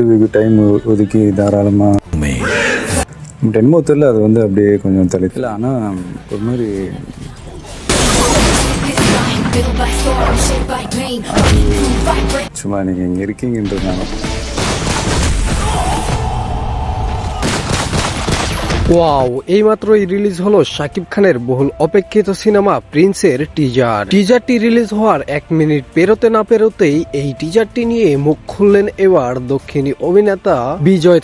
இதுக்கு டைம் ஒதுக்கி தாராளமாக என்னமோ தெரியல, அது வந்து அப்படியே கொஞ்சம் தலைக்கல. ஆனால் ஒரு மாதிரி சும்மா நீங்கள் இங்கே இருக்கீங்கன்றதுனால ওয়াও, এইমাত্রই রিলিজ হলো শাকিব খানের বহুল অপেক্ষিত সিনেমা প্রিন্সের টিজারটি রিলিজ হওয়ার 1 মিনিট পেরোতে না পেরোতেই এই টিজারটি নিয়ে মুখ খুললেন এবার দক্ষিণী অভিনেতা বিজয়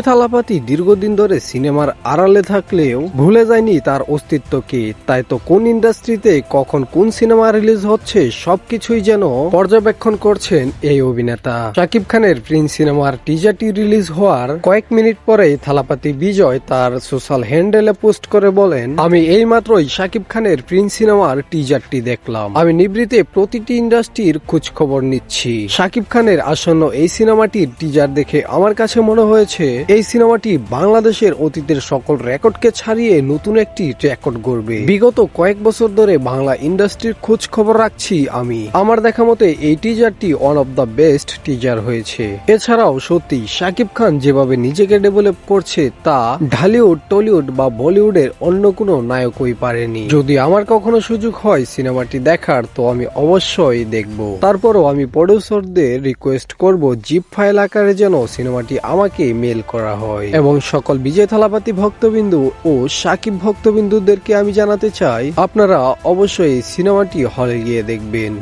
থালাপাতি দীর্ঘদিন ধরে সিনেমার আড়ালে থাকলেও ভুলে যায়নি তার অস্তিত্বকে। তাই তো কোন ইন্ডাস্ট্রিতে কখন কোন সিনেমা রিলিজ হচ্ছে সবকিছুই যেন পর্যবেক্ষণ করছেন এই অভিনেতা। শাকিব খানের প্রিন্স সিনেমার টিজারটি রিলিজ হওয়ার কয়েক মিনিট পরেই থালাপাতি বিজয় তার সোশ্যাল হ্যান্ডেলে পোস্ট করে বলেন, আমি এইমাত্রই শাকিব খানের প্রিন্স সিনেমার টিজারটি দেখলাম। আমি নিভৃতে প্রতিটি ইন্ডাস্ট্রির খোঁজ খবর নিচ্ছি। শাকিব খানের আসন্ন এই সিনেমাটির টিজার দেখে আমার কাছে মনে হয়েছে এই সিনেমাটি বাংলাদেশের অতীতের সকল রেকর্ডকে ছাড়িয়ে নতুন একটি রেকর্ড গড়বে। বিগত কয়েক বছর ধরে বাংলা ইন্ডাস্ট্রির খোঁজ খবর রাখছি আমি। আমার দেখা মতে এই টিজারটি one of the best teaser হয়েছে। এছাড়াও সত্যি শাকিব খান যেভাবে নিজেকে ডেভেলপ করছে তা ঢালিউড, টলিউড বা বলিউডের অন্য কোনো নায়কই পারেনি। যদি আমার কখনো সুযোগ হয় সিনেমাটি দেখার, তো আমি অবশ্যই দেখব। তারপরও আমি প্রডিউসারদের রিকোয়েস্ট করব জিপ ফাইল আকারে যেন সিনেমাটি আমাকে মেল করা হয়। এবং সকল বিজয় থালাপাতি ভক্তবিন্দু ও শাকিব ভক্তবিন্দুদেরকে আমি জানাতে চাই, আপনারা অবশ্যই সিনেমাটি হলে গিয়ে দেখবেন।